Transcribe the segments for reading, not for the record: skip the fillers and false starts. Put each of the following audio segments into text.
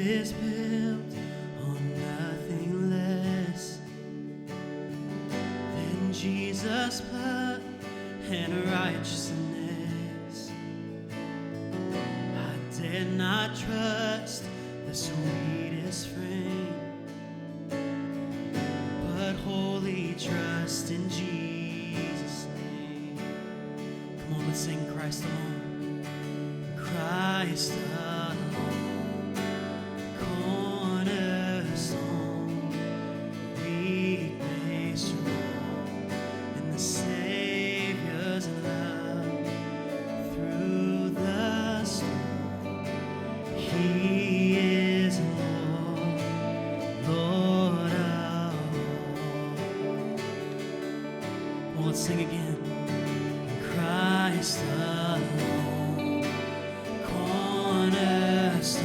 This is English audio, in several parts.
is built on nothing less than Jesus' blood and righteousness. I dare not trust the sweetest frame, but wholly trust in Jesus' name. Come on, let's sing Christ alone. Christ alone, cornerstone, weak made strong in the Savior's love. Through the storm, He is Lord, Lord of all. Well, let's sing again. Christ alone, cornerstone,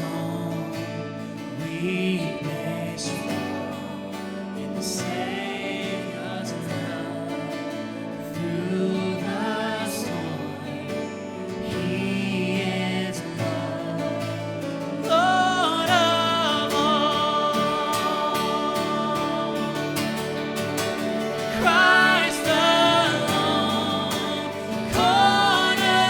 weak made strong in the Savior's love. Through the storm, He is Lord, Lord of all. Christ alone, cornerstone.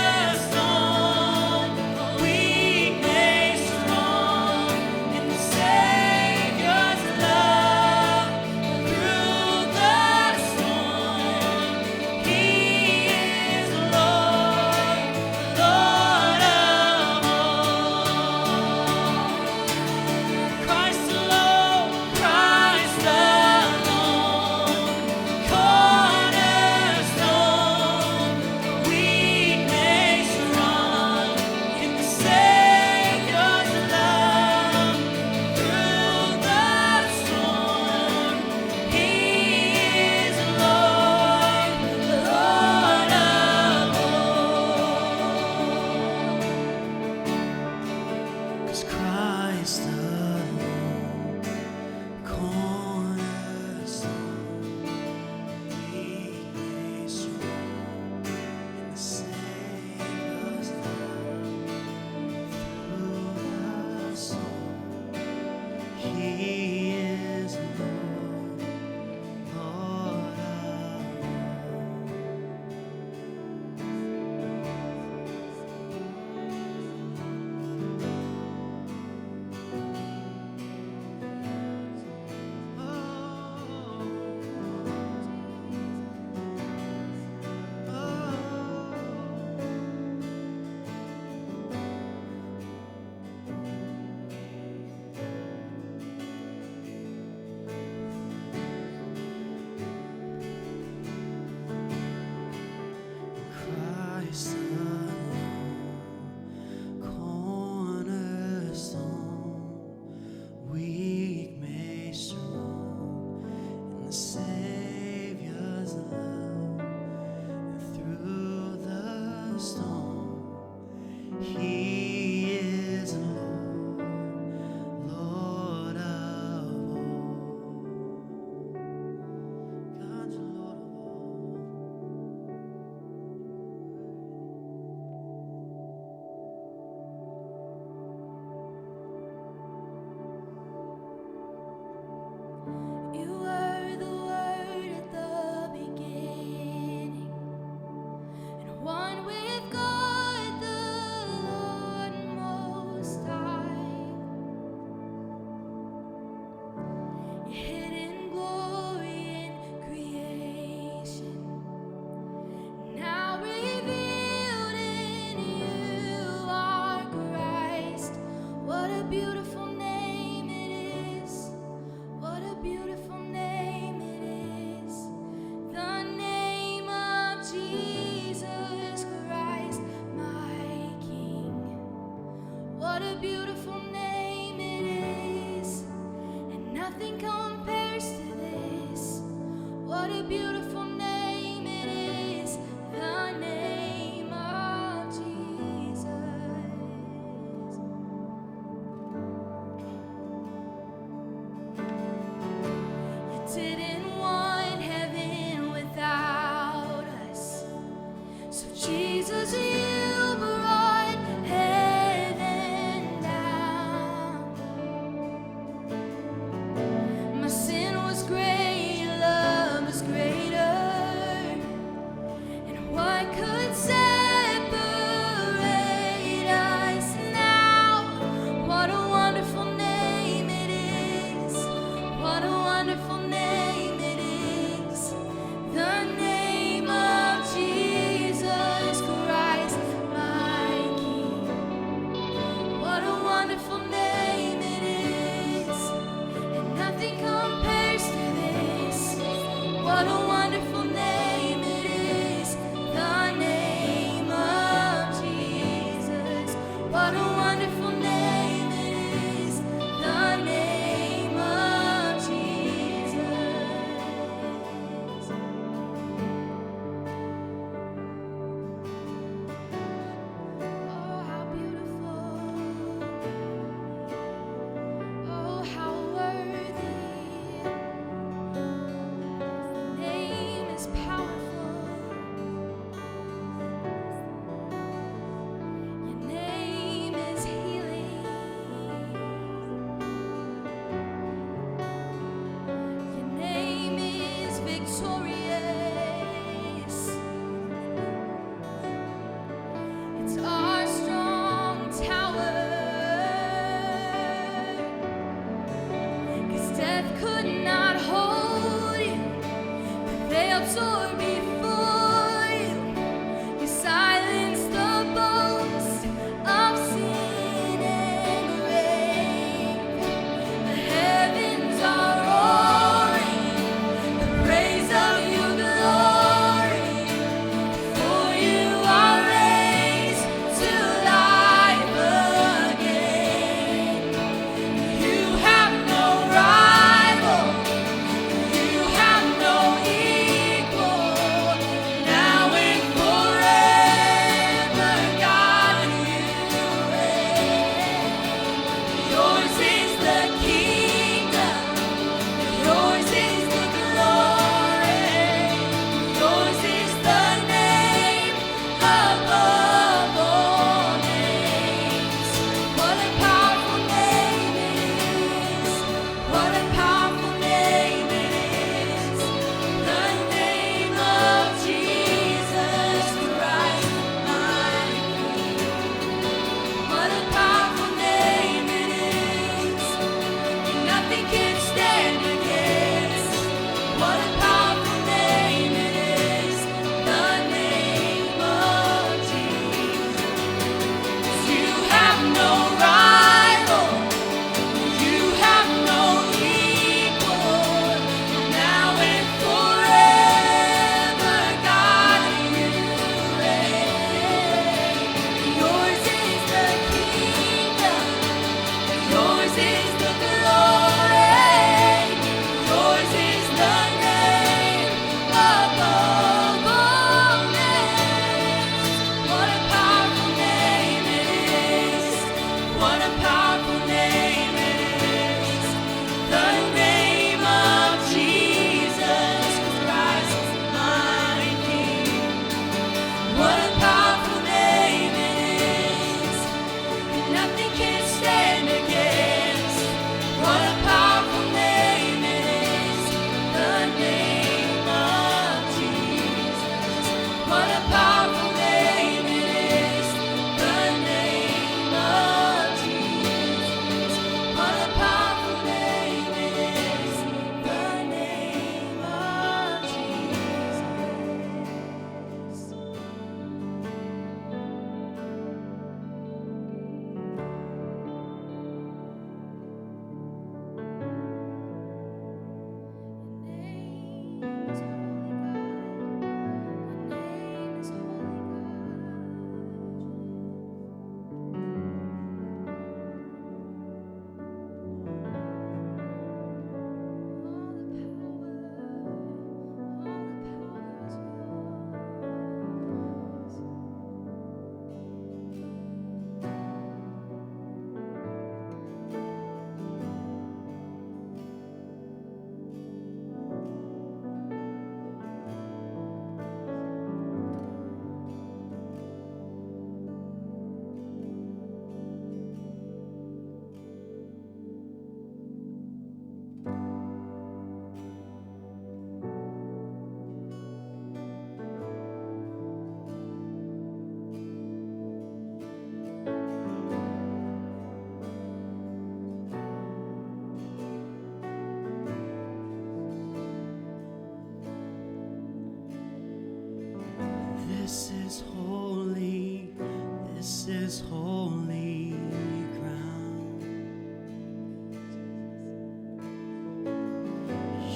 What a wonderful name it is, the name of Jesus. What a wonderful name it is, the name of Jesus. Oh, how beautiful. Oh, how worthy. The name is powerful. Your name is healing. Your name is victorious. It's our strong tower. 'Cause death could not hold you. They absorb before you. You silence the boast of sin and grave. The heavens are roaring the praise of your glory. For you are raised to life again. You have no rival. You have no equal. Now and forever, God, you reign. Yours is the kingdom. Yours is the glory. Yours is the name above all names. What a powerful name it is. What a powerful name it is. The name of Jesus Christ, my King. What a powerful name it is. Nothing can stand against. What a powerful name it is. The name of Jesus. You have no rival. You have no equal. Now and forever, God, you reign. Yours is the kingdom. Yours is the glory. Yours is the name above all names. What a powerful name it is. What a powerful name it is. The name of Jesus Christ, my King. What a powerful name it is. Nothing can stand against. What a powerful name it is. The name of Jesus. What a powerful name it is. The name of Jesus. What a powerful name it is. The name of Jesus. Your name is holy God. Your name is holy This is holy. This is holy ground.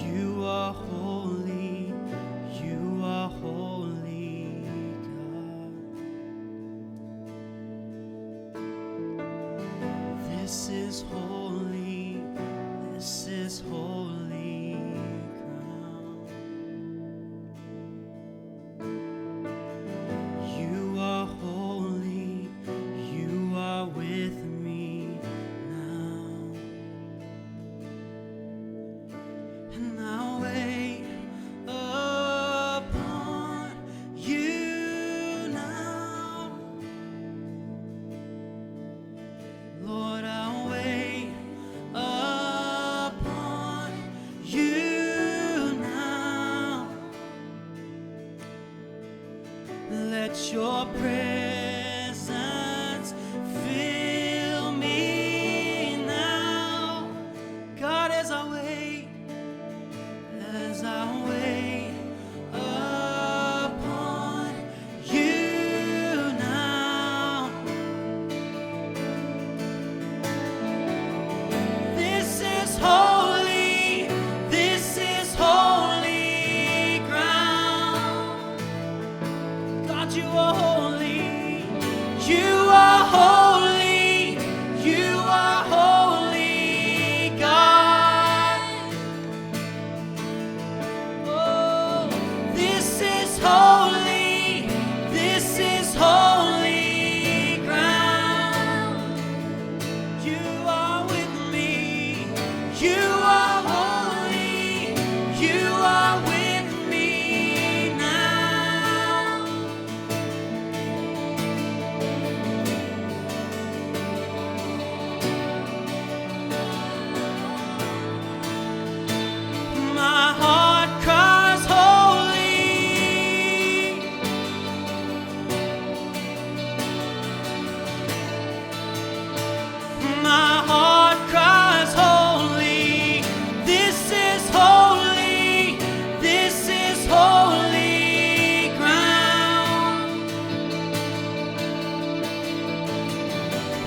You are holy. is holy. This is holy ground. You are holy. You are with me now. And I'll wait upon you now. Lord, I'll wait upon you now. Let your presence fill me now. God, as I wait upon you now. This is holy. This is holy ground. God, you are holy. You are holy. You are holy, God. Oh, this is holy. This is holy ground. You are with me. You are holy. You are with me now. My heart cries holy. My heart cries holy. This is holy. This is holy ground.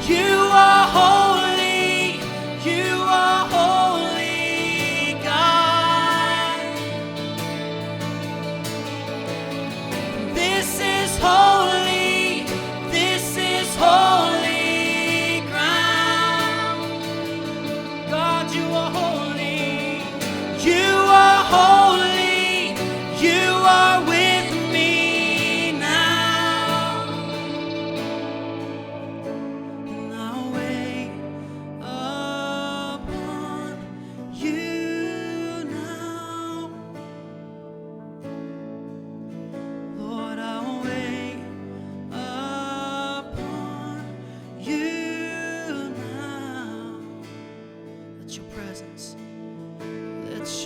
You are holy. You are holy, God. This is holy. This is holy ground. God, you are holy. You are holy. You are with me now. And I'll wait upon you now. Lord, I'll wait upon you now. Let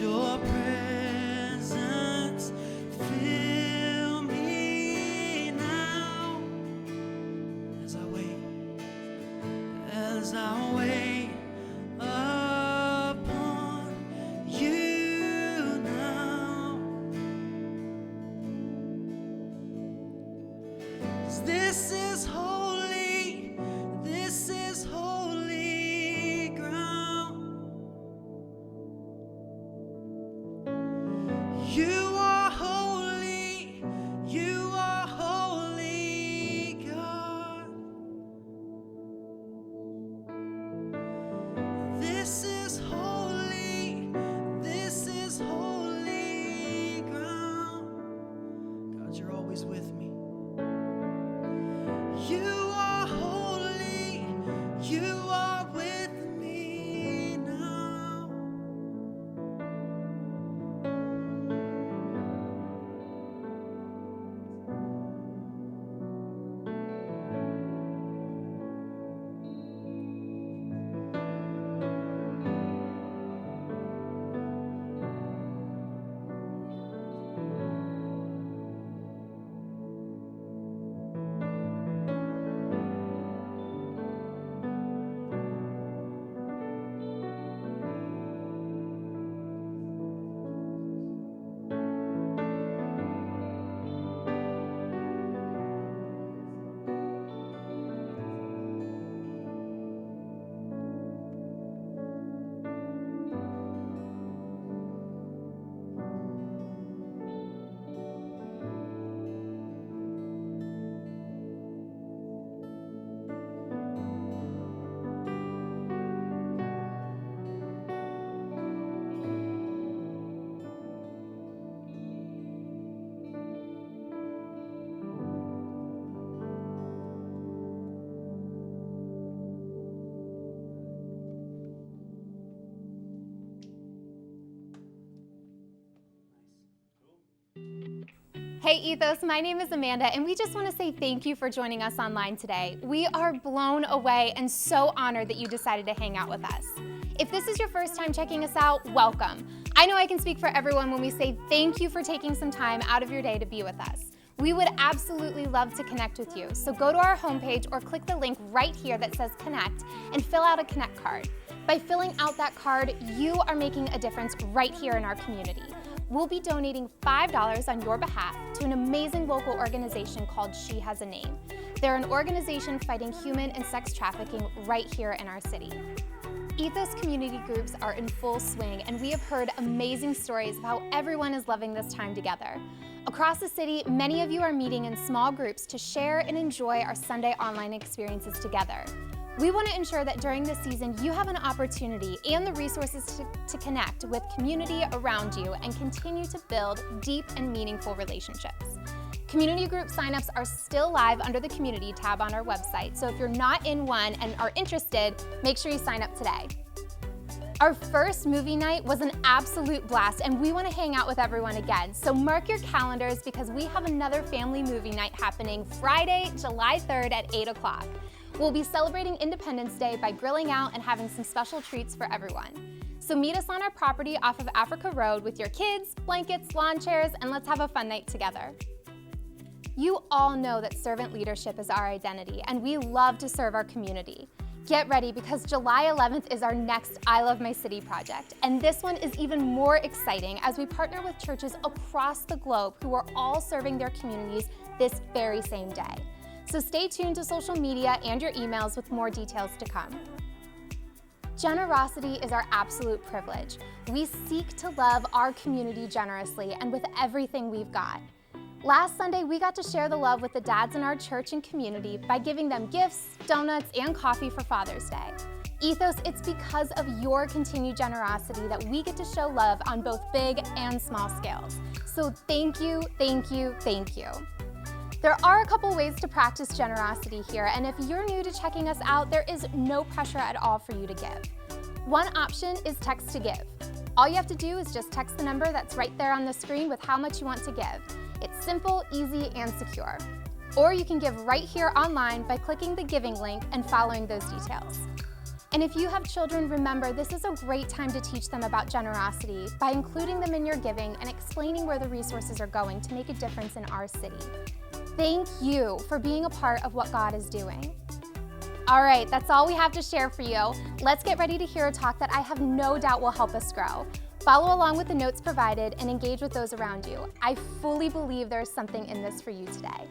your presence fill me now. As I wait upon you now. 'Cause this is holy. This is holy ground. You are holy. You are holy, God. This is holy. This is holy ground. God, you're always with me. You are holy. You are with me now. Hey Ethos, my name is Amanda, and we just want to say thank you for joining us online today. We are blown away and so honored that you decided to hang out with us. If this is your first time checking us out, welcome. I know I can speak for everyone when we say thank you for taking some time out of your day to be with us. We would absolutely love to connect with you, so go to our homepage or click the link right here that says Connect and fill out a Connect card. By filling out that card, you are making a difference right here in our community. We'll be donating $5 on your behalf to an amazing local organization called She Has a Name. They're an organization fighting human and sex trafficking right here in our city. Ethos community groups are in full swing, and we have heard amazing stories of how everyone is loving this time together. Across the city, many of you are meeting in small groups to share and enjoy our Sunday online experiences together. We want to ensure that during this season, you have an opportunity and the resources to connect with community around you and continue to build deep and meaningful relationships. Community group signups are still live under the Community tab on our website, so if you're not in one and are interested, make sure you sign up today. Our first movie night was an absolute blast, and we want to hang out with everyone again, so mark your calendars because we have another family movie night happening Friday, July 3rd at 8 o'clock. We'll be celebrating Independence Day by grilling out and having some special treats for everyone. So meet us on our property off of Africa Road with your kids, blankets, lawn chairs, and let's have a fun night together. You all know that servant leadership is our identity, and we love to serve our community. Get ready because July 11th is our next I Love My City project, and this one is even more exciting as we partner with churches across the globe who are all serving their communities this very same day. So stay tuned to social media and your emails with more details to come. Generosity is our absolute privilege. We seek to love our community generously and with everything we've got. Last Sunday, we got to share the love with the dads in our church and community by giving them gifts, donuts, and coffee for Father's Day. Ethos, it's because of your continued generosity that we get to show love on both big and small scales. So thank you, thank you, thank you. There are a couple ways to practice generosity here, and if you're new to checking us out, there is no pressure at all for you to give. One option is text to give. All you have to do is just text the number that's right there on the screen with how much you want to give. It's simple, easy, and secure. Or you can give right here online by clicking the giving link and following those details. And if you have children, remember this is a great time to teach them about generosity by including them in your giving and explaining where the resources are going to make a difference in our city. Thank you for being a part of what God is doing. All right, that's all we have to share for you. Let's get ready to hear a talk that I have no doubt will help us grow. Follow along with the notes provided and engage with those around you. I fully believe there is something in this for you today.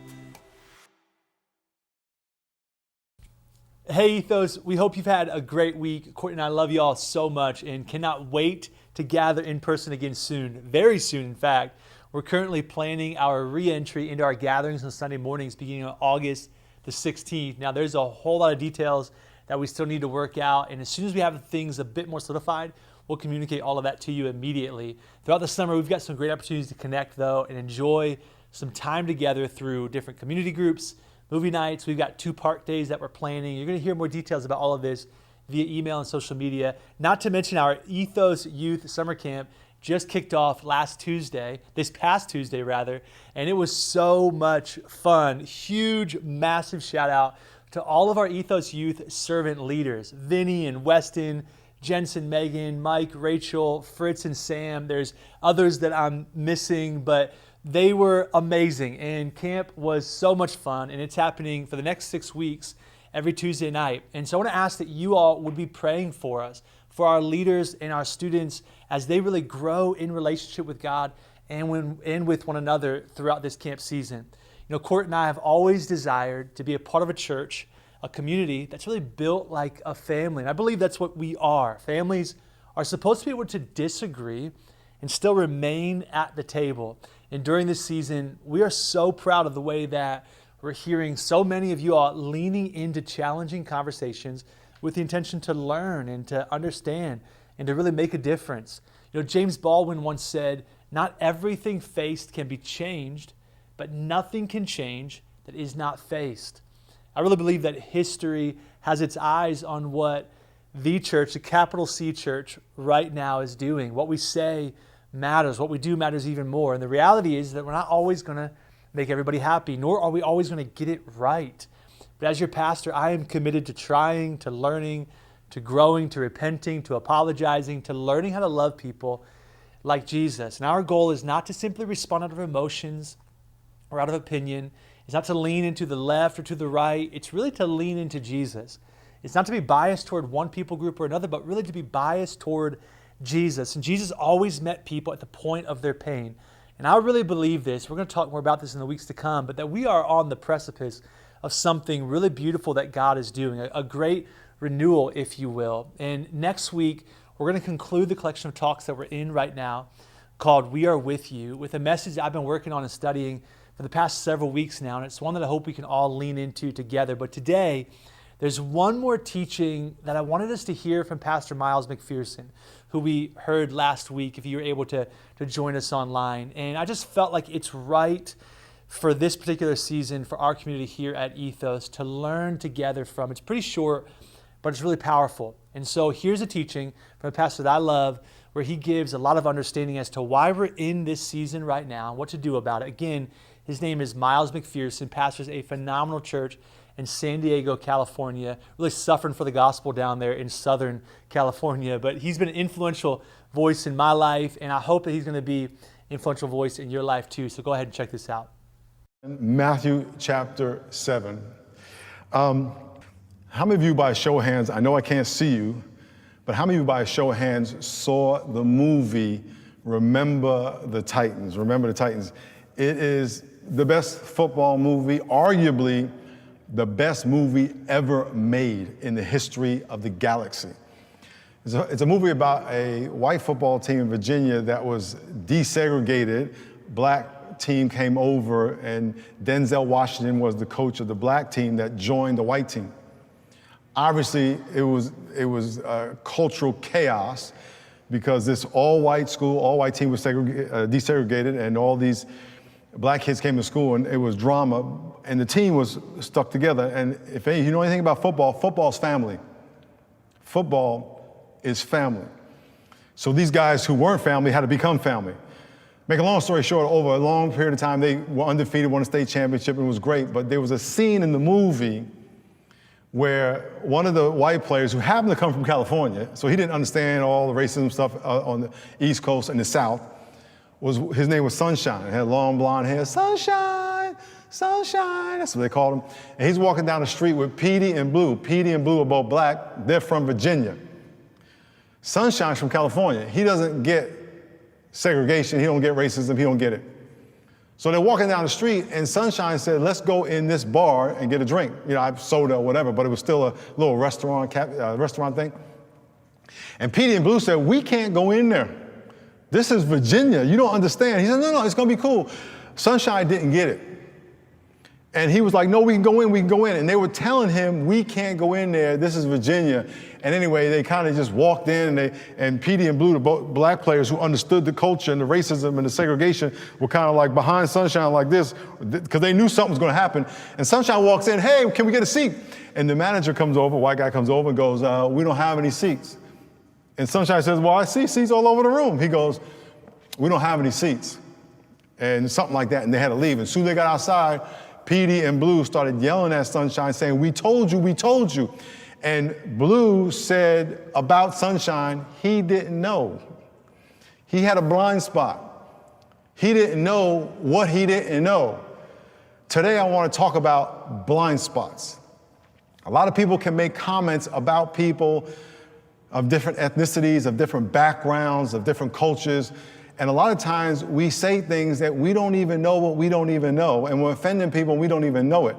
Hey Ethos, we hope you've had a great week. Courtney and I love you all so much and cannot wait to gather in person again soon, very soon in fact. We're currently planning our re-entry into our gatherings on Sunday mornings beginning on August the 16th. Now there's a whole lot of details that we still need to work out, and as soon as we have things a bit more solidified, we'll communicate all of that to you immediately. Throughout the summer, we've got some great opportunities to connect though and enjoy some time together through different community groups, movie nights. We've got 2 park days that we're planning. You're gonna hear more details about all of this via email and social media. Not to mention our Ethos Youth Summer Camp just kicked off this past Tuesday rather, and it was so much fun. Huge, massive shout out to all of our Ethos Youth servant leaders, Vinny and Weston, Jensen, Megan, Mike, Rachel, Fritz, and Sam. There's others that I'm missing, but they were amazing, and camp was so much fun, and it's happening for the next 6 weeks every Tuesday night. And so I want to ask that you all would be praying for us, for our leaders and our students as they really grow in relationship with God and with one another throughout this camp season. You know, Court and I have always desired to be a part of a church, a community that's really built like a family. And I believe that's what we are. Families are supposed to be able to disagree and still remain at the table. And during this season, we are so proud of the way that we're hearing so many of you all leaning into challenging conversations with the intention to learn and to understand and to really make a difference. You know, James Baldwin once said, "Not everything faced can be changed, but nothing can change that is not faced." I really believe that history has its eyes on what the church, the capital C church, right now is doing. What we say matters. What we do matters even more. And the reality is that we're not always going to make everybody happy, nor are we always going to get it right. But as your pastor, I am committed to trying, to learning, to growing, to repenting, to apologizing, to learning how to love people like Jesus. And our goal is not to simply respond out of emotions or out of opinion. It's not to lean into the left or to the right. It's really to lean into Jesus. It's not to be biased toward one people group or another, but really to be biased toward Jesus. And Jesus always met people at the point of their pain. And I really believe this. We're going to talk more about this in the weeks to come, but that we are on the precipice of something really beautiful that God is doing, a great renewal, if you will. And next week, we're going to conclude the collection of talks that we're in right now called We Are With You, with a message I've been working on and studying for the past several weeks now, and it's one that I hope we can all lean into together. But today, there's one more teaching that I wanted us to hear from Pastor Miles McPherson, who we heard last week, if you were able to join us online. And I just felt like it's right for this particular season for our community here at Ethos to learn together from. It's pretty short, but it's really powerful. And so here's a teaching from a pastor that I love, where he gives a lot of understanding as to why we're in this season right now and what to do about it. Again, his name is Miles McPherson, pastors a phenomenal church in San Diego, California, really suffering for the gospel down there in Southern California. But he's been an influential voice in my life, and I hope that he's going to be an influential voice in your life too. So go ahead and check this out. Matthew chapter 7. How many of you, by a show of hands, I know I can't see you, but how many of you, by a show of hands, saw the movie Remember the Titans? Remember the Titans. It is the best football movie, arguably the best movie ever made in the history of the galaxy. It's a movie about a white football team in Virginia that was desegregated. Black team came over, and Denzel Washington was the coach of the black team that joined the white team. Obviously, it was cultural chaos because this all-white school, all-white team was desegregated, and all these black kids came to school, and it was drama, and the team was stuck together. And if you know anything about football, football's family. Football is family. So these guys who weren't family had to become family. Make a long story short, over a long period of time, they were undefeated, won a state championship, and it was great. But there was a scene in the movie where one of the white players, who happened to come from California, so he didn't understand all the racism stuff on the East Coast and the South, his name was Sunshine. He had long blonde hair. Sunshine, Sunshine, that's what they called him. And he's walking down the street with Petey and Blue. Petey and Blue are both black. They're from Virginia. Sunshine's from California. He doesn't get segregation. He don't get racism. He don't get it. So they're walking down the street, and Sunshine said, let's go in this bar and get a drink. You know, soda or whatever, but it was still a little restaurant thing. And Petey and Blue said, we can't go in there. This is Virginia. You don't understand. He said, no, it's going to be cool. Sunshine didn't get it. And he was like, no, we can go in, we can go in. And they were telling him, we can't go in there. This is Virginia. And anyway, they kind of just walked in, and Petey and Blue, the both black players who understood the culture and the racism and the segregation, were kind of like behind Sunshine like this, because they knew something was going to happen. And Sunshine walks in, hey, can we get a seat? And the manager comes over, white guy comes over and goes, we don't have any seats. And Sunshine says, well, I see seats all over the room. He goes, we don't have any seats. And something like that, and they had to leave. And soon they got outside, Petey and Blue started yelling at Sunshine, saying, we told you, we told you. And Blue said about Sunshine, he didn't know. He had a blind spot. He didn't know what he didn't know. Today I want to talk about blind spots. A lot of people can make comments about people of different ethnicities, of different backgrounds, of different cultures. And a lot of times we say things that we don't even know what we don't even know. And we're offending people and we don't even know it.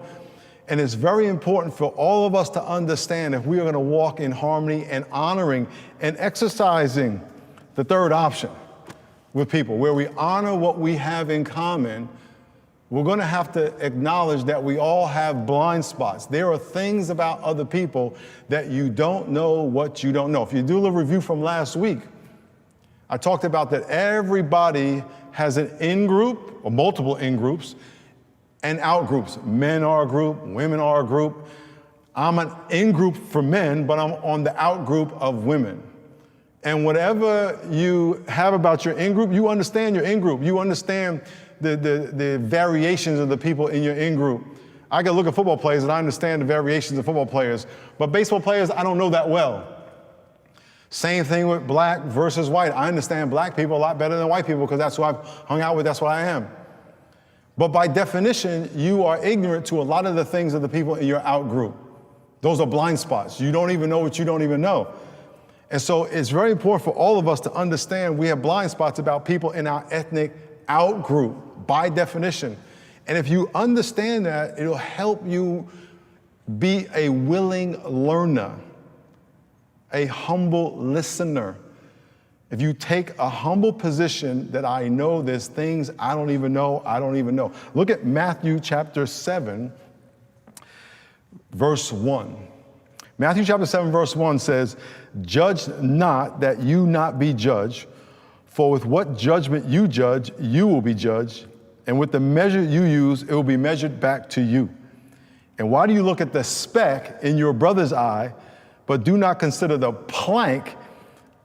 And it's very important for all of us to understand, if we are going to walk in harmony and honoring and exercising the third option with people, where we honor what we have in common, we're going to have to acknowledge that we all have blind spots. There are things about other people that you don't know what you don't know. If you do a review from last week, I talked about that everybody has an in-group or multiple in-groups and out-groups. Men are a group, women are a group. I'm an in-group for men, but I'm on the out-group of women. And whatever you have about your in-group, you understand your in-group. You understand the variations of the people in your in-group. I can look at football players and I understand the variations of football players, but baseball players, I don't know that well. Same thing with black versus white. I understand black people a lot better than white people because that's who I've hung out with, that's what I am. But by definition, you are ignorant to a lot of the things of the people in your out-group. Those are blind spots. You don't even know what you don't even know. And so it's very important for all of us to understand we have blind spots about people in our ethnic out-group, by definition. And if you understand that, it'll help you be a willing learner, a humble listener. If you take a humble position that I know there's things I don't even know. Look at Matthew chapter 7, verse 1. Matthew chapter 7, verse 1 says, "Judge not that you not be judged, for with what judgment you judge, you will be judged, and with the measure you use, it will be measured back to you. And why do you look at the speck in your brother's eye, but do not consider the plank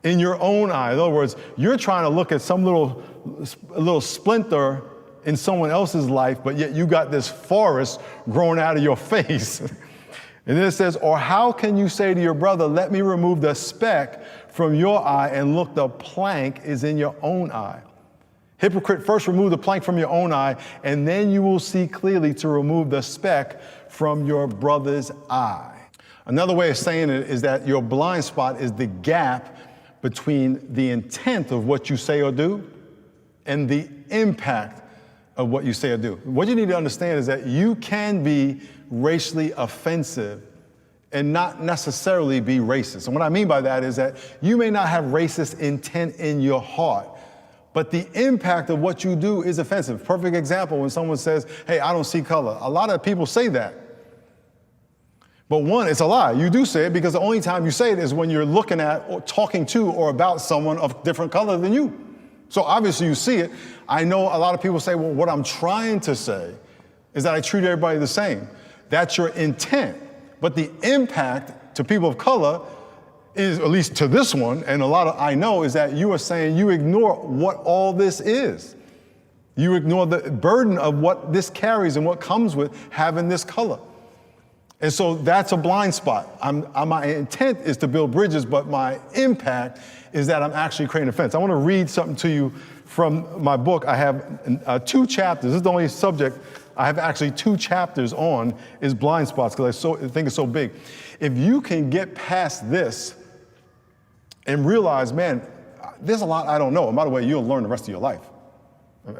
in your own eye?" In other words, you're trying to look at some little splinter in someone else's life, but yet you got this forest growing out of your face. And then it says, "Or how can you say to your brother, let me remove the speck from your eye, and look, the plank is in your own eye? Hypocrite, first remove the plank from your own eye, and then you will see clearly to remove the speck from your brother's eye." Another way of saying it is that your blind spot is the gap between the intent of what you say or do and the impact of what you say or do. What you need to understand is that you can be racially offensive and not necessarily be racist. And what I mean by that is that you may not have racist intent in your heart, but the impact of what you do is offensive. Perfect example, when someone says, "Hey, I don't see color." A lot of people say that. But one, it's a lie. You do say it because the only time you say it is when you're looking at or talking to or about someone of different color than you. So obviously you see it. I know a lot of people say, well, what I'm trying to say is that I treat everybody the same. That's your intent. But the impact to people of color is, at least to this one, and a lot of I know, is that you are saying you ignore what all this is. You ignore the burden of what this carries and what comes with having this color. And so that's a blind spot. My intent is to build bridges, but my impact is that I'm actually creating offense. I want to read something to you from my book. I have 2 chapters. This is the only subject I have actually 2 chapters on, is blind spots, because I think it's so big. If you can get past this and realize, man, there's a lot I don't know. And by the way, you'll learn the rest of your life.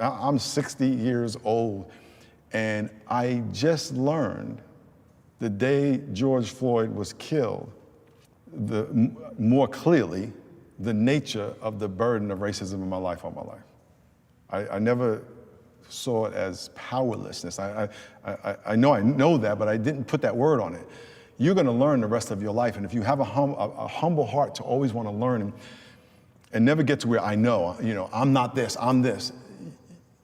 I'm 60 years old, and I just learned the day George Floyd was killed, more clearly, the nature of the burden of racism in my life all my life. I never saw it as powerlessness. I know that, but I didn't put that word on it. You're going to learn the rest of your life, and if you have a humble heart to always want to learn and never get to where I know, I'm not this, I'm this,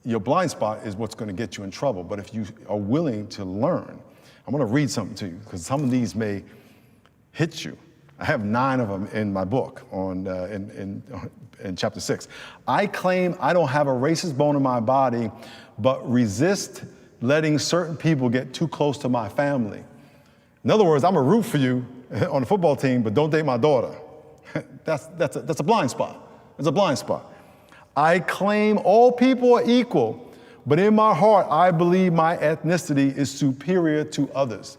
your blind spot is what's going to get you in trouble. But if you are willing to learn, I'm going to read something to you, because some of these may hit you. I have 9 of them in my book in chapter 6. "I claim I don't have a racist bone in my body, but resist letting certain people get too close to my family." In other words, I'm a root for you on the football team, but don't date my daughter. That's a blind spot. It's a blind spot. "I claim all people are equal, but in my heart, I believe my ethnicity is superior to others."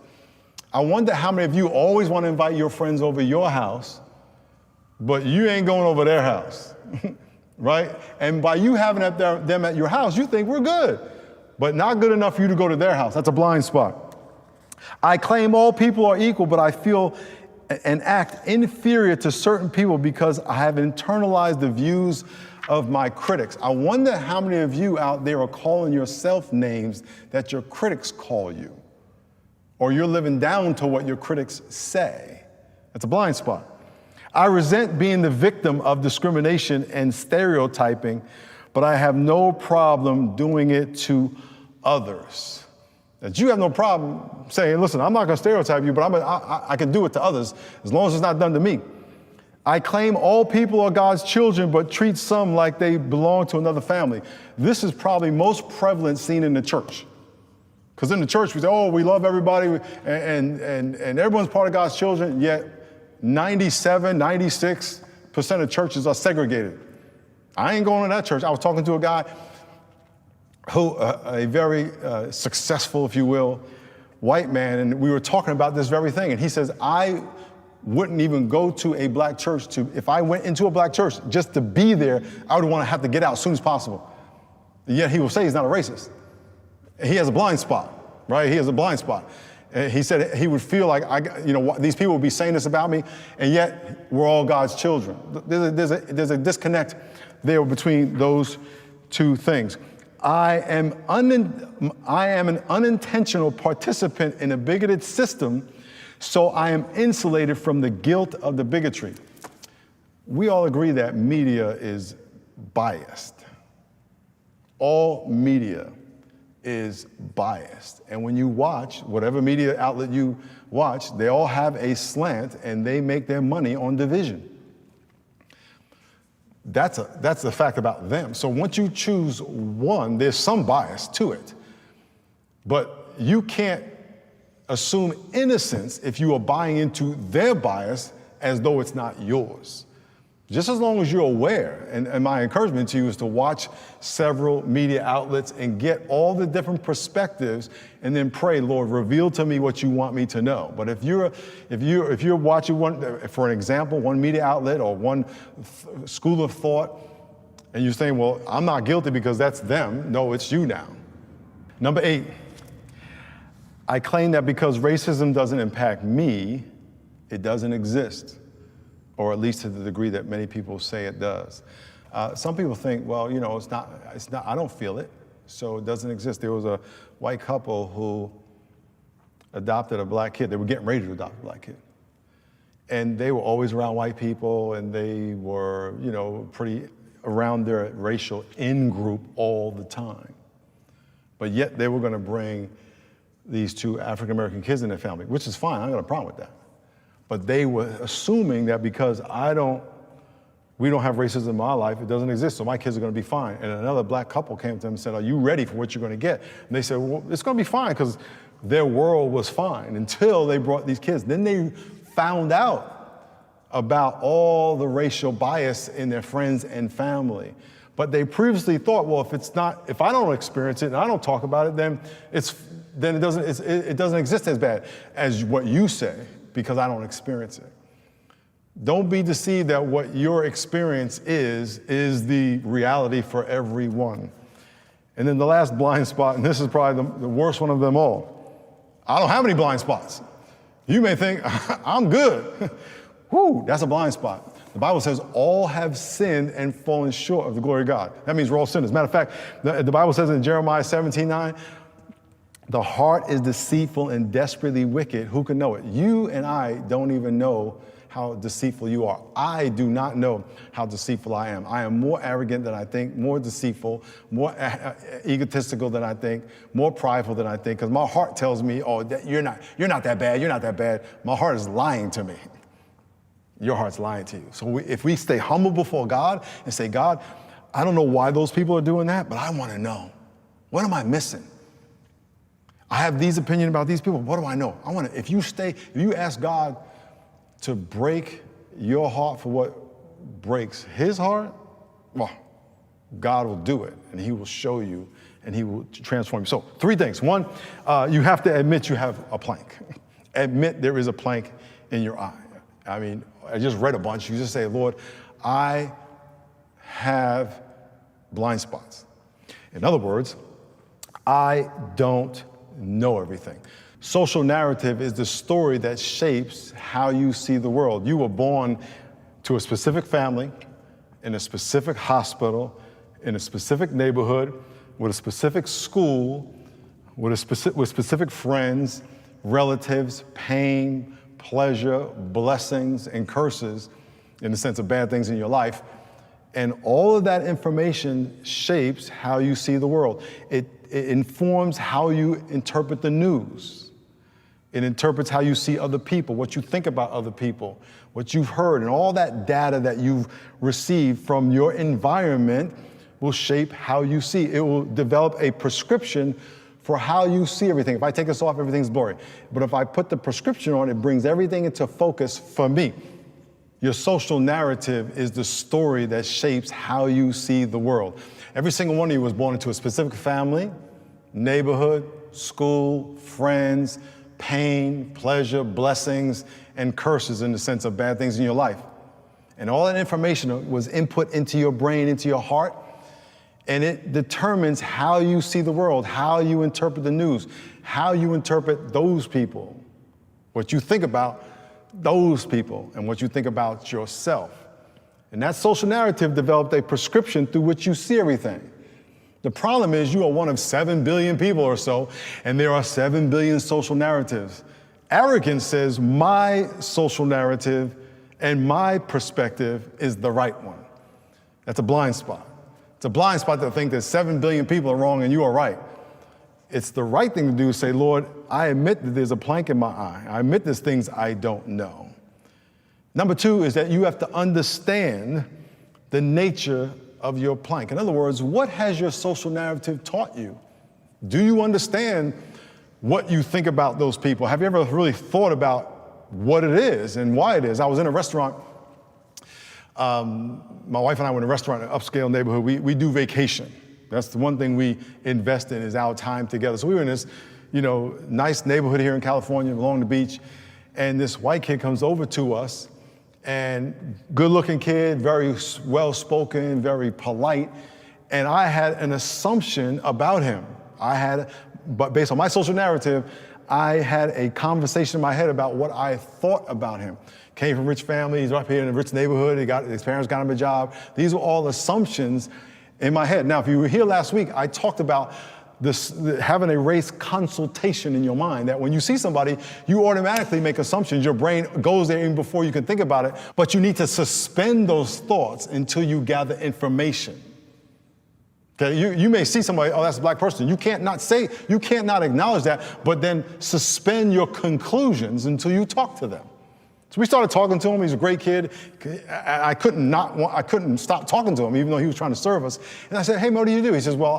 I wonder how many of you always want to invite your friends over your house, but you ain't going over their house, right? And by you having them at your house, you think we're good, but not good enough for you to go to their house. That's a blind spot. "I claim all people are equal, but I feel and act inferior to certain people because I have internalized the views of my critics." I wonder how many of you out there are calling yourself names that your critics call you, or you're living down to what your critics say. That's a blind spot. "I resent being the victim of discrimination and stereotyping, but I have no problem doing it to others." That you have no problem saying, listen, I'm not going to stereotype you, but I can do it to others as long as it's not done to me. I claim all people are God's children, but treat some like they belong to another family. This is probably most prevalent seen in the church. Because in the church, we say, oh, we love everybody, and everyone's part of God's children, yet 97, 96% of churches are segregated. I ain't going to that church. I was talking to a guy who, a very successful, if you will, white man, and we were talking about this very thing, and he says, I wouldn't even go to a black church if I went into a black church just to be there, I would want to have to get out as soon as possible. And yet he will say he's not a racist. He has a blind spot, right? He has a blind spot. And he said he would feel like, these people would be saying this about me, and yet we're all God's children. There's a disconnect there between those two things. I am an unintentional participant in a bigoted system, so I am insulated from the guilt of the bigotry. We all agree that media is biased. All media is biased. And when you watch, whatever media outlet you watch, they all have a slant and they make their money on division. That's the fact about them. So once you choose one, there's some bias to it. But you can't assume innocence if you are buying into their bias as though it's not yours. Just as long as you're aware, and my encouragement to you is to watch several media outlets and get all the different perspectives and then pray, Lord, reveal to me what you want me to know. But if you're watching one, for an example, one media outlet or one school of thought, and you're saying, well, I'm not guilty because that's them. No, it's you now. Number 8, I claim that because racism doesn't impact me, it doesn't exist. Or at least to the degree that many people say it does. Some people think, well, it's not, I don't feel it, so it doesn't exist. There was a white couple who adopted a black kid. They were getting ready to adopt a black kid. And they were always around white people, and they were, pretty around their racial in-group all the time. But yet they were gonna bring these 2 African-American kids in their family, which is fine, I don't got a problem with that. But they were assuming that because we don't have racism in my life, it doesn't exist, so my kids are gonna be fine. And another black couple came to them and said, are you ready for what you're gonna get? And they said, well, it's gonna be fine, because their world was fine until they brought these kids. Then they found out about all the racial bias in their friends and family. But they previously thought, well, if I don't experience it and I don't talk about it, then it doesn't exist as bad as what you say, because I don't experience it. Don't be deceived that what your experience is the reality for everyone. And then the last blind spot, and this is probably the worst one of them all. I don't have any blind spots. You may think, I'm good. Whew, that's a blind spot. The Bible says all have sinned and fallen short of the glory of God. That means we're all sinners. Matter of fact, the Bible says in Jeremiah 17:9, the heart is deceitful and desperately wicked. Who can know it? You and I don't even know how deceitful you are. I do not know how deceitful I am. I am more arrogant than I think, more deceitful, more egotistical than I think, more prideful than I think, because my heart tells me, oh, you're not that bad, you're not that bad. My heart is lying to me. Your heart's lying to you. So if we stay humble before God and say, God, I don't know why those people are doing that, but I want to know. What am I missing? I have these opinions about these people. What do I know? If you ask God to break your heart for what breaks his heart, well, God will do it, and he will show you, and he will transform you. So 3 things. 1, you have to admit you have a plank. Admit there is a plank in your eye. I mean, I just read a bunch. You just say, Lord, I have blind spots. In other words, I don't know everything. Social narrative is the story that shapes how you see the world. You were born to a specific family, in a specific hospital, in a specific neighborhood, with a specific school, with specific friends, relatives, pain, pleasure, blessings, and curses, in the sense of bad things in your life. And all of that information shapes how you see the world. It informs how you interpret the news. It interprets how you see other people, what you think about other people, what you've heard, and all that data that you've received from your environment will shape how you see. It will develop a prescription for how you see everything. If I take this off, everything's blurry. But if I put the prescription on, it brings everything into focus for me. Your social narrative is the story that shapes how you see the world. Every single one of you was born into a specific family, neighborhood, school, friends, pain, pleasure, blessings, and curses in the sense of bad things in your life. And all that information was input into your brain, into your heart, and it determines how you see the world, how you interpret the news, how you interpret those people, what you think about those people, and what you think about yourself. And that social narrative developed a prescription through which you see everything. The problem is you are one of 7 billion people or so, and there are 7 billion social narratives. Arrogance says my social narrative and my perspective is the right one. That's a blind spot. It's a blind spot to think that 7 billion people are wrong and you are right. It's the right thing to do is say, Lord, I admit that there's a plank in my eye. I admit there's things I don't know. Number 2 is that you have to understand the nature of your plank. In other words, what has your social narrative taught you? Do you understand what you think about those people? Have you ever really thought about what it is and why it is? I was in a restaurant. My wife and I were in a restaurant in an upscale neighborhood. We do vacation. That's the one thing we invest in is our time together. So we were in this, nice neighborhood here in California along the beach, and this white kid comes over to us, and good-looking kid, very well-spoken, very polite, and I had an assumption about him. But based on my social narrative, I had a conversation in my head about what I thought about him. Came from a rich family, he's up here in a rich neighborhood, his parents got him a job. These were all assumptions in my head. Now, if you were here last week, I talked about having a race consultation in your mind, that when you see somebody, you automatically make assumptions. Your brain goes there even before you can think about it, but you need to suspend those thoughts until you gather information. Okay, you may see somebody, oh, that's a black person. You can't not acknowledge that, but then suspend your conclusions until you talk to them. So we started talking to him. He's a great kid. I couldn't stop talking to him, even though he was trying to serve us. And I said, hey, what do you do? He says, well,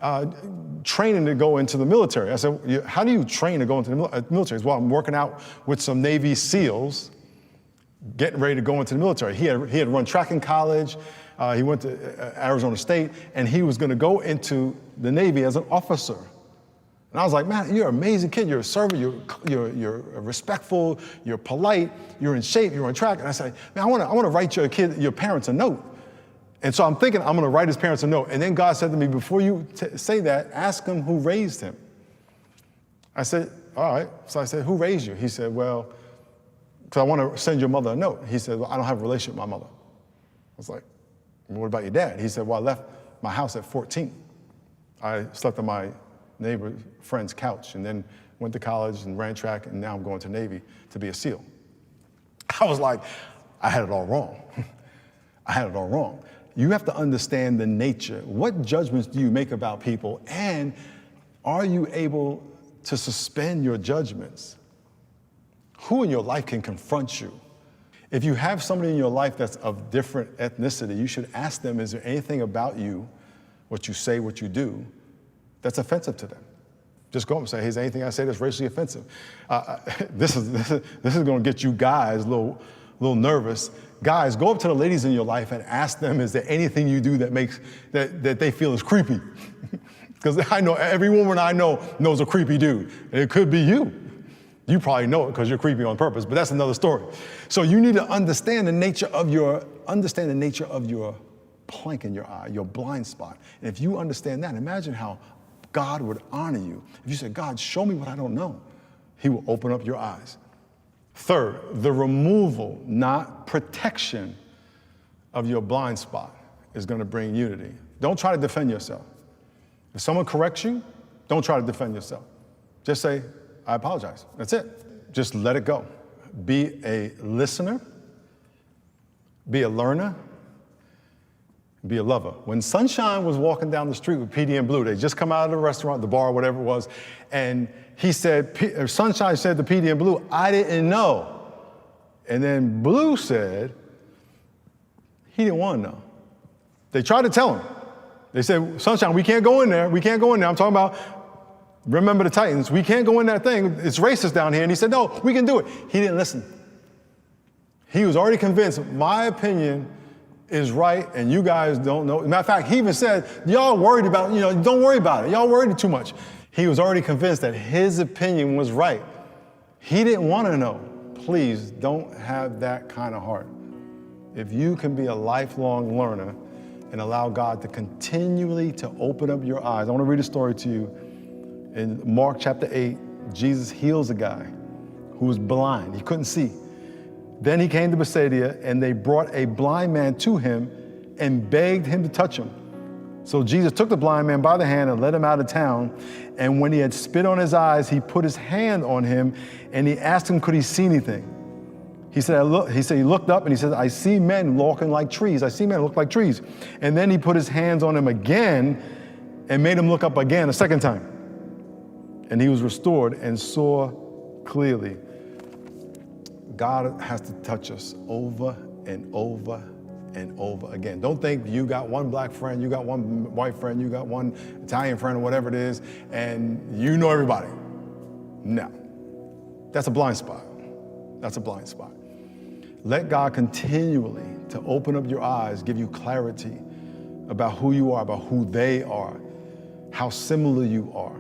I'm training to go into the military. I said, how do you train to go into the military? He said, well, I'm working out with some Navy SEALs, getting ready to go into the military. He had run track in college. He went to Arizona State, and he was going to go into the Navy as an officer. And I was like, man, you're an amazing kid. You're a servant. You're respectful. You're polite. You're in shape. You're on track. And I said, man, I want to write your parents a note. And so I'm thinking I'm going to write his parents a note. And then God said to me, before you say that, ask him who raised him. I said, all right. So I said, who raised you? He said, well, because I want to send your mother a note. He said, well, I don't have a relationship with my mother. I was like, well, what about your dad? He said, well, I left my house at 14. I slept on my neighbor friend's couch and then went to college and ran track, and now I'm going to Navy to be a SEAL. I was like, I had it all wrong. I had it all wrong. You have to understand the nature. What judgments do you make about people, and are you able to suspend your judgments? Who in your life can confront you? If you have somebody in your life that's of different ethnicity, you should ask them, is there anything about you, what you say, what you do, that's offensive to them? Just go up and say, hey, is there anything I say that's racially offensive? This is going to get you guys a little nervous. Guys, go up to the ladies in your life and ask them, is there anything you do that they feel is creepy? Because I know every woman I know knows a creepy dude. And it could be you. You probably know it because you're creepy on purpose, but that's another story. So you need to understand the nature of your plank in your eye, your blind spot. And if you understand that, imagine how God would honor you. If you said, God, show me what I don't know, he will open up your eyes. Third, the removal, not protection, of your blind spot is going to bring unity. Don't try to defend yourself. If someone corrects you, don't try to defend yourself. Just say, I apologize. That's it. Just let it go. Be a listener, be a learner, be a lover. When Sunshine was walking down the street with PD and Blue, they just come out of the restaurant, the bar, whatever it was, and Sunshine said to PD and Blue, I didn't know. And then Blue said, he didn't want to know. They tried to tell him. They said, Sunshine, we can't go in there. We can't go in there. I'm talking about, remember the Titans. We can't go in that thing. It's racist down here. And he said, no, we can do it. He didn't listen. He was already convinced my opinion is right and you guys don't know. Matter of fact, he even said, y'all worried about, don't worry about it. Y'all worried too much. He was already convinced that his opinion was right. He didn't want to know. Please don't have that kind of heart. If you can be a lifelong learner and allow God to continually to open up your eyes. I want to read a story to you. In Mark chapter 8, Jesus heals a guy who was blind. He couldn't see. Then he came to Bethsaida, and they brought a blind man to him and begged him to touch him. So Jesus took the blind man by the hand and led him out of town. And when he had spit on his eyes, he put his hand on him, and he asked him, could he see anything? He said, he looked up, and he said, I see men walking like trees. I see men look like trees. And then he put his hands on him again and made him look up again a second time. And he was restored and saw clearly. God has to touch us over and over and over again. Don't think you got one black friend, you got one white friend, you got one Italian friend or whatever it is, and you know everybody. No. That's a blind spot. That's a blind spot. Let God continually to open up your eyes, give you clarity about who you are, about who they are, how similar you are.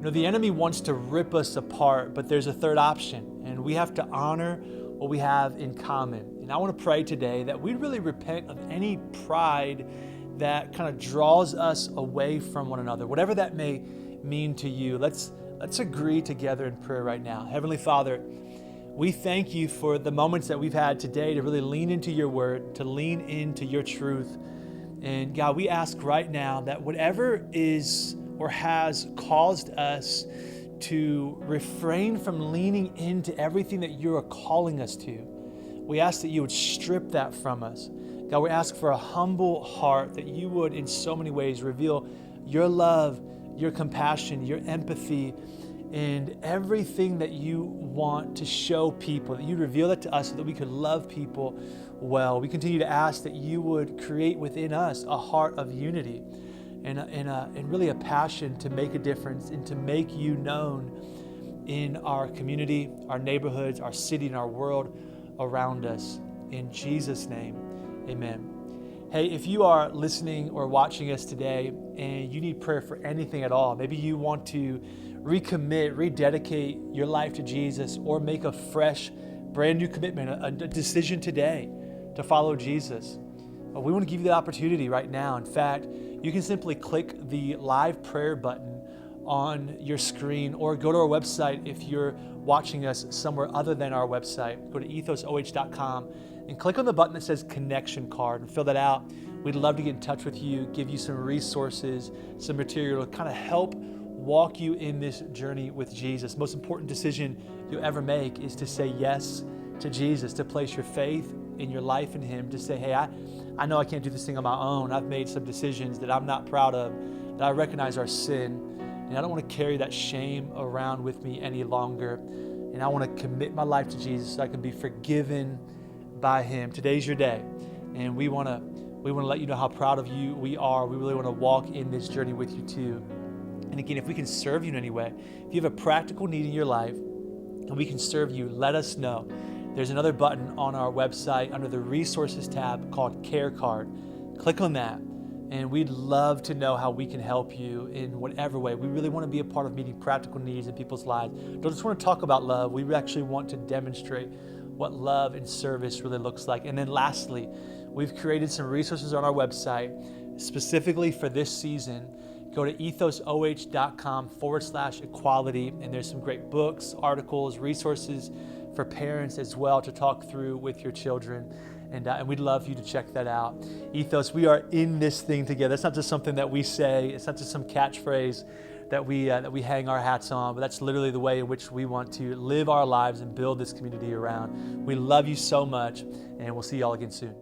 The enemy wants to rip us apart, but there's a third option, and we have to honor what we have in common. And I want to pray today that we really repent of any pride that kind of draws us away from one another, whatever that may mean to you. Let's agree together in prayer right now. Heavenly Father, we thank you for the moments that we've had today to really lean into your word, to lean into your truth. And God, we ask right now that whatever is or has caused us to refrain from leaning into everything that you are calling us to, we ask that you would strip that from us. God, we ask for a humble heart, that you would in so many ways reveal your love, your compassion, your empathy, and everything that you want to show people, that you reveal that to us so that we could love people well. We continue to ask that you would create within us a heart of unity and really a passion to make a difference and to make you known in our community, our neighborhoods, our city, and our world around us. In Jesus' name, amen. Hey, if you are listening or watching us today and you need prayer for anything at all, maybe you want to recommit, rededicate your life to Jesus, or make a fresh, brand new commitment, a decision today to follow Jesus, we want to give you the opportunity right now. In fact, you can simply click the live prayer button on your screen or go to our website if you're watching us somewhere other than our website. Go to ethosoh.com and click on the button that says connection card and fill that out. We'd love to get in touch with you, give you some resources, some material to kind of help walk you in this journey with Jesus. Most important decision you'll ever make is to say yes to Jesus, to place your faith in your life in Him, to say, hey, I know I can't do this thing on my own. I've made some decisions that I'm not proud of, that I recognize are sin, and I don't want to carry that shame around with me any longer. And I want to commit my life to Jesus so I can be forgiven by Him. Today's your day, and we want to let you know how proud of you we are. We really want to walk in this journey with you too. And again, if we can serve you in any way, if you have a practical need in your life and we can serve you, let us know. There's another button on our website under the resources tab called Care Card. Click on that, and we'd love to know how we can help you in whatever way. We really want to be a part of meeting practical needs in people's lives. Don't just want to talk about love. We actually want to demonstrate what love and service really looks like. And then lastly, we've created some resources on our website specifically for this season. Go to ethosoh.com/equality, and there's some great books, articles, resources for parents as well to talk through with your children. And we'd love for you to check that out. Ethos, we are in this thing together. It's not just something that we say. It's not just some catchphrase that we hang our hats on, but that's literally the way in which we want to live our lives and build this community around. We love you so much, and we'll see you all again soon.